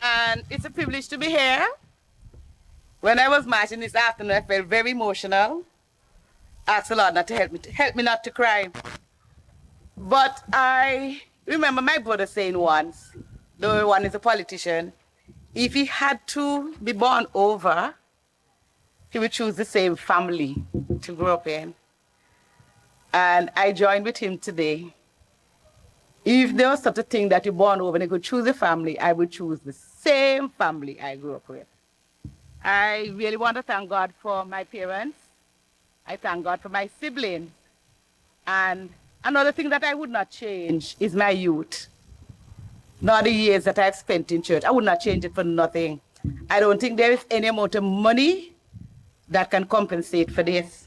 And it's a privilege to be here. When I was marching this afternoon, I felt very emotional. Asked the Lord not to help me not to cry. But I remember my brother saying once, the one is a politician, if he had to be born over, he would choose the same family to grow up in. And I joined with him today. If there was such a thing that you're born over and you could choose a family, I would choose the same family I grew up with. I really want to thank God for my parents. I thank God for my siblings. And another thing that I would not change is my youth. Not the years that I've spent in church. I would not change it for nothing. I don't think there is any amount of money that can compensate for this.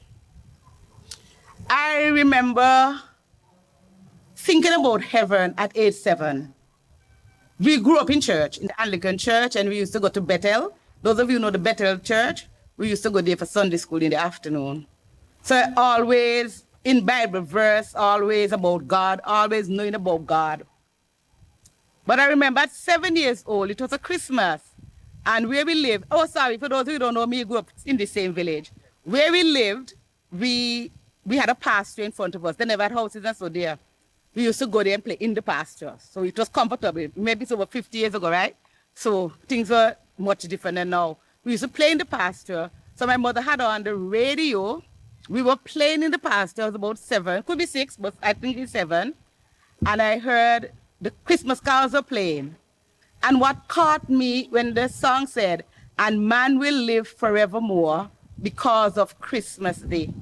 I remember thinking about heaven at age 7. We grew up in church, in the Anglican church, and we used to go to Bethel. Those of you who know the Bethel church, we used to go there for Sunday school in the afternoon. So always in Bible verse, always about God, always knowing about God. But I remember at 7 years old, it was a Christmas, and where we lived, oh sorry, for those who don't know me, I grew up in the same village. Where we lived, we had a pasture in front of us. They never had houses and so there. We used to go there and play in the pasture. So it was comfortable. Maybe it's over 50 years ago, right? So things were much different than now. We used to play in the pasture. So my mother had on the radio. We were playing in the pasture. I was about 7, could be 6, but I think it's 7. And I heard the Christmas carols were playing. And what caught me when the song said, "And man will live forevermore because of Christmas Day."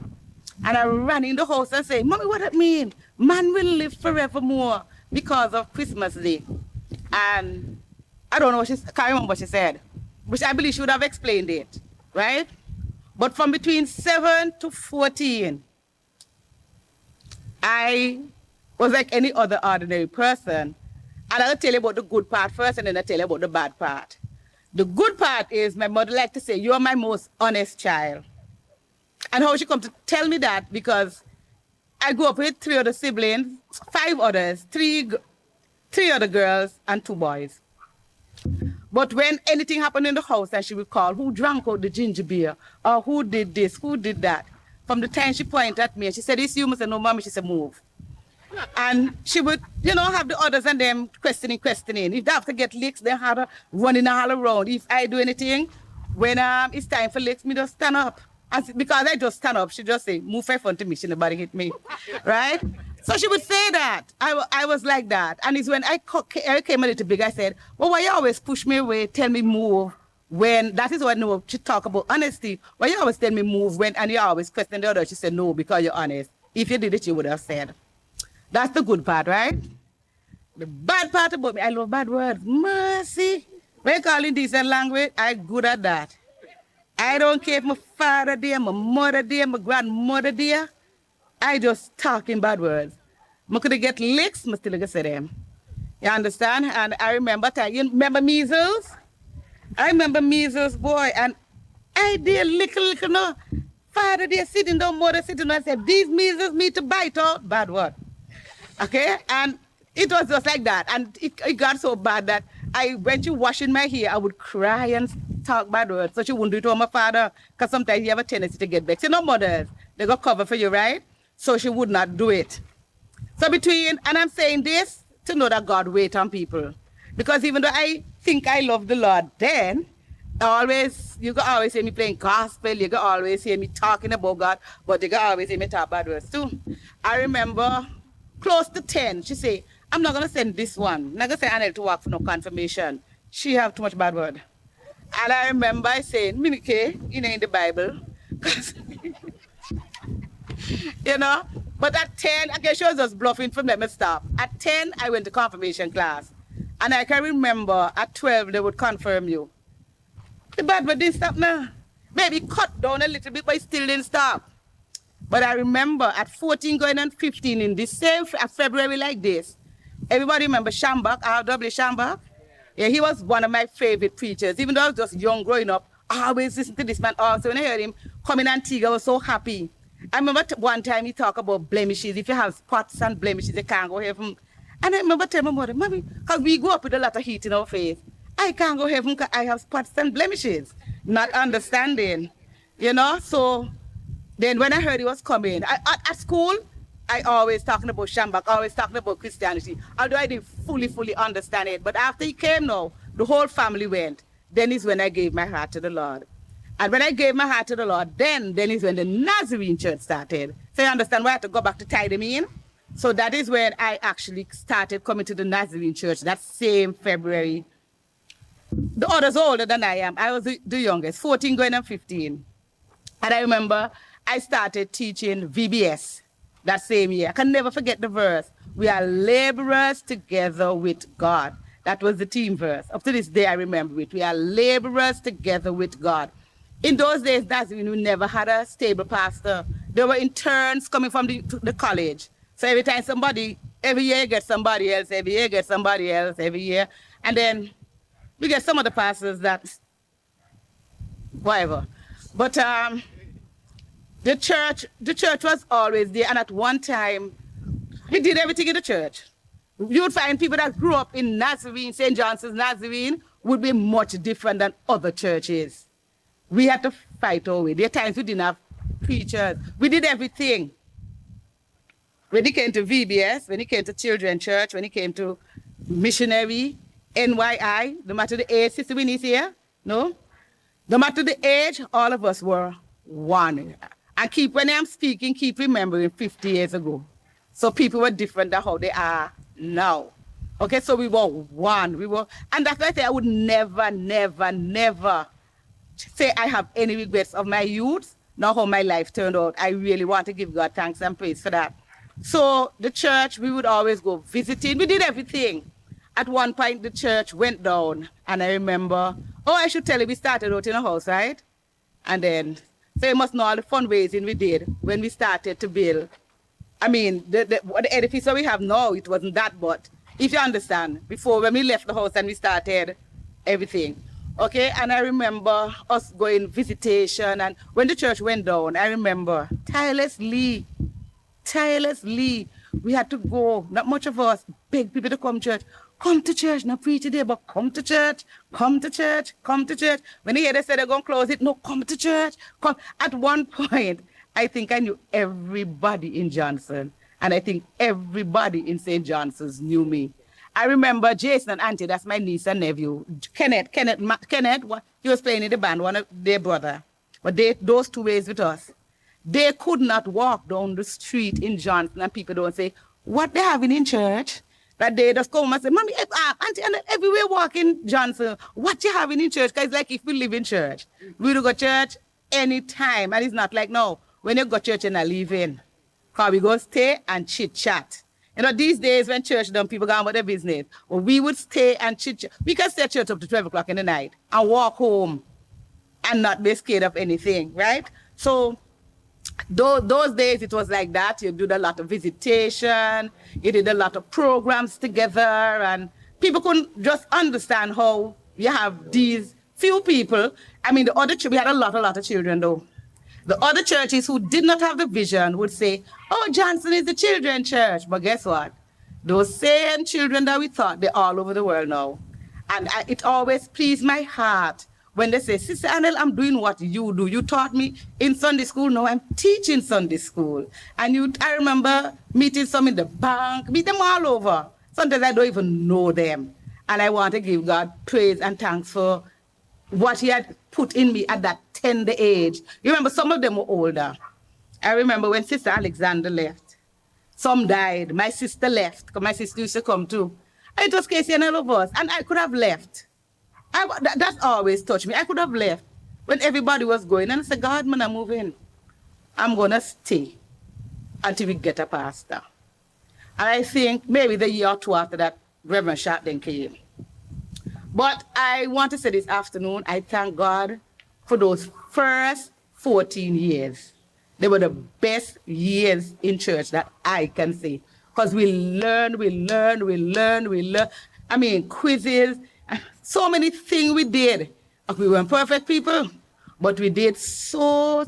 And I ran in the house and said, "Mommy, what that mean? Man will live forevermore because of Christmas Day." And I don't know what can't remember what she said, which I believe she would have explained it, right? But from between 7 to 14, I was like any other ordinary person. And I'll tell you about the good part first, and then I'll tell you about the bad part. The good part is my mother liked to say, "You're my most honest child." And how she come to tell me that, because I grew up with 3 other siblings, 5 others, 3 other girls and 2 boys. But when anything happened in the house, and she would call, "Who drank out the ginger beer?" Or "Who did this? Who did that?" From the time she pointed at me and she said, "It's you." I said, "No, Mommy." She said, "Move." And she would, have the others and them questioning. If they have to get licks, they had to running all around. If I do anything, when it's time for licks, me just stand up. And because I just stand up, she just say, "Move in front of me, she nobody hit me," right? So she would say that. I was like that. And it's when I came a little big, I said, "Well, why you always push me away, tell me move, when," that is what I know, she talk about honesty. "Why you always tell me move when," and you always question the other. She said, "No, because you're honest. If you did it, you would have said." That's the good part, right? The bad part about me, I love bad words. Mercy. When you call in decent language, I'm good at that. I don't care if my father there, my mother there, my grandmother there. I just talk in bad words. I could get licks, I still gonna say them. You understand? And I remember, you remember measles? I remember measles, boy, and I did little, no. Father there sitting down, mother sitting down, I said, "These measles me to bite out." Bad word. Okay? And it was just like that. And it got so bad that when she washing my hair, I would cry and talk bad words. So she wouldn't do it to my father, because sometimes you have a tendency to get vexed. You know, mothers, they got cover for you, right? So she would not do it. So and I'm saying this to know that God waits on people. Because even though I think I love the Lord, then you can always hear me playing gospel, you can always hear me talking about God, but you can always hear me talk bad words too. I remember close to 10, she say, "I'm not gonna send this one. I'm not gonna send Annette to work for no confirmation. She have too much bad word." And I remember I saying, "Minike, in the Bible." But at 10, I guess she was just bluffing from them and stop. At 10, I went to confirmation class. And I can remember at 12, they would confirm you. The bad word didn't stop now. Maybe cut down a little bit, but it still didn't stop. But I remember at 14 going on 15 in the same February like this, everybody remember Shambach, R.W. Shambach? Yeah, he was one of my favorite preachers. Even though I was just young growing up, I always listened to this man also. When I heard him come in Antigua, I was so happy. I remember one time he talked about blemishes. If you have spots and blemishes, you can't go heaven. And I remember telling my mother, "Mommy," because we grew up with a lot of heat in our face. I I can't go heaven because I have spots and blemishes, not understanding, you know. So then when I heard he was coming, at school, I always talking about Shambach, always talking about Christianity, although I didn't fully understand it. But after he came now, the whole family went. Then is when I gave my heart to the Lord. And when I gave my heart to the Lord, then is when the Nazarene church started. So you understand why I had to go back to tie them in? So that is when I actually started coming to the Nazarene church that same February. The others are older than I am. I was the youngest, 14 going on 15. And I remember I started teaching VBS that same year. I can never forget the verse. We are laborers together with God. That was the team verse. Up to this day, I remember it. We are laborers together with God. In those days, Nazarene, we never had a stable pastor. There were interns coming from the college. So every time every year you get somebody else, every year you get somebody else, every year. And then we get some of the pastors that, whatever. But the church was always there. And at one time, we did everything in the church. You would find people that grew up in Nazarene, St. Johnstons, Nazarene, would be much different than other churches. We had to fight our way. There are times we didn't have preachers. We did everything. When it came to VBS, when it came to children's church, when it came to missionary, NYI, no matter the age, Sister Winnie's here, no? No matter the age, all of us were one. And when I'm speaking, keep remembering 50 years ago. So people were different than how they are now. Okay, so we were one. And that's why I say I would never say I have any regrets of my youth, nor how my life turned out. I really want to give God thanks and praise for that. So the church, we would always go visiting. We did everything. At one point, the church went down, and I remember, I should tell you, we started out in a house, right? And then, so you must know all the fundraising we did when we started to build. I mean, the edifice that we have now, it wasn't that, but if you understand, before when we left the house and we started everything, okay? And I remember us going visitation, and when the church went down, I remember tirelessly, we had to go, not much of us, beg people to come to church. Come to church, not preach today, but come to church, come to church, come to church. When they said they're going to close it, no, come to church, come. At one point, I think I knew everybody in Johnson, and I think everybody in St. Johnstons knew me. I remember Jason and Auntie, that's my niece and nephew. Kenneth, he was playing in the band, one of their brother. But those two ways with us. They could not walk down the street in Johnson and people don't say, what they having in church? That they just come and say, Mommy, Auntie, and everywhere walking Johnson, what you having in church? Because it's like if we live in church, we do go to church anytime. And it's not like, no, when you go to church and I leave in. Because we go stay and chit-chat. You know, these days when church done, people go on with their business. Well, we would stay and chit-chat. We can stay at church up to 12 o'clock in the night and walk home and not be scared of anything, right? So those days it was like that. You did a lot of visitation, you did a lot of programs together, and people couldn't just understand how you have these few people. I mean, we had a lot of children though. The other churches who did not have the vision would say, oh, Johnson is the children's church. But guess what? Those same children that we thought, they're all over the world now. And it always pleased my heart when they say, Sister Annelle, I'm doing what you do. You taught me in Sunday school. Now I'm teaching Sunday school. And I remember meeting some in the bank, meet them all over. Sometimes I don't even know them. And I want to give God praise and thanks for what he had put in me at that tender age. You remember some of them were older. I remember when Sister Alexander left. Some died. My sister left, because my sister used to come too. It was Casey and all of us. And I could have left. That always touched me. I could have left when everybody was going. And I said, God, man, I'm moving. I'm going to stay until we get a pastor. And I think maybe the year or two after that, Reverend Sharpton came. But I want to say this afternoon, I thank God for those first 14 years. They were the best years in church that I can say. Because we learned. I mean, quizzes, so many things we did. We weren't perfect people, but we did so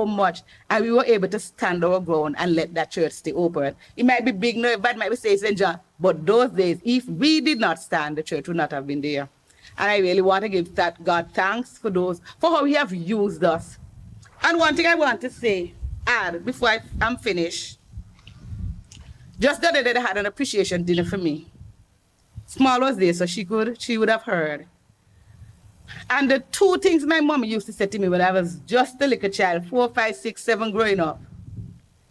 much. And we were able to stand our ground and let that church stay open. It might be big, no, but might be say St. John. But those days, if we did not stand, the church would not have been there. And I really want to give God thanks for how he have used us. And one thing I want to say, before I'm finished, just the other day they had an appreciation dinner for me. Small was there, so she would have heard. And the two things my mom used to say to me when I was just a little child, 4, 5, 6, 7 growing up.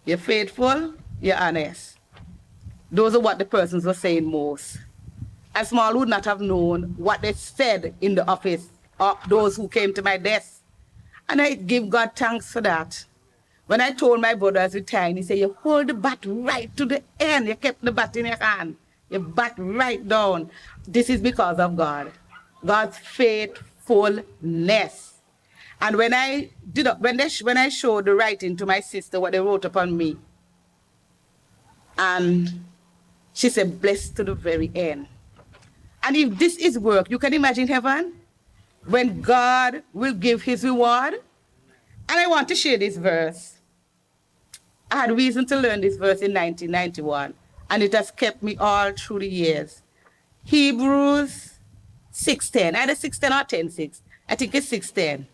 You're faithful, you're honest. Those are what the persons were saying most. And Small would not have known what they said in the office or those who came to my desk. And I give God thanks for that. When I told my brothers with time, he said, you hold the bat right to the end. You kept the bat in your hand. You bat right down. This is because of God. God's faithfulness. And when I showed the writing to my sister, what they wrote upon me, and she said, blessed to the very end. And if this is work, you can imagine heaven, when God will give his reward. And I want to share this verse. I had reason to learn this verse in 1991, and it has kept me all through the years. Hebrews 6:10, either 6:10 or 10:6. I think it's 6:10.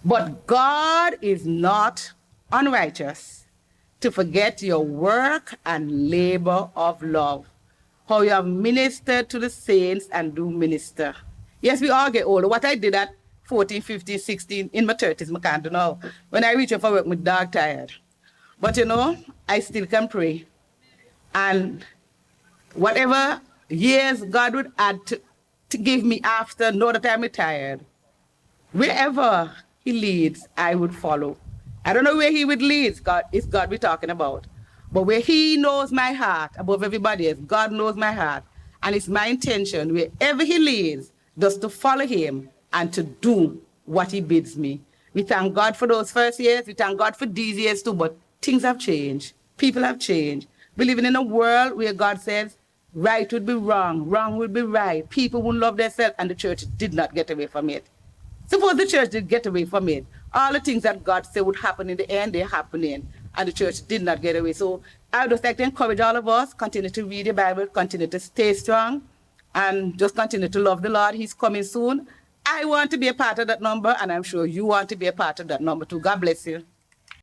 But God is not unrighteous to forget your work and labor of love, how you have ministered to the saints and do minister. Yes, we all get older. What I did at 14, 15, 16, in my 30s, I can't do now. When I reach up for work, my dog tired. But I still can pray. And whatever years God would add to give me after, know that I'm retired, wherever he leads, I would follow. I don't know where he would lead, it's God we're talking about. But where he knows my heart above everybody else, God knows my heart. And it's my intention, wherever he leads, just to follow him and to do what he bids me. We thank God for those first years. We thank God for these years too, but things have changed. People have changed. We're living in a world where God says, right would be wrong, wrong would be right. People wouldn't love themselves, and the church did not get away from it. Suppose the church did get away from it. All the things that God said would happen in the end, they're happening, and the church did not get away. So I would just like to encourage all of us, continue to read the Bible, continue to stay strong, and just continue to love the Lord. He's coming soon. I want to be a part of that number, and I'm sure you want to be a part of that number too. God bless you.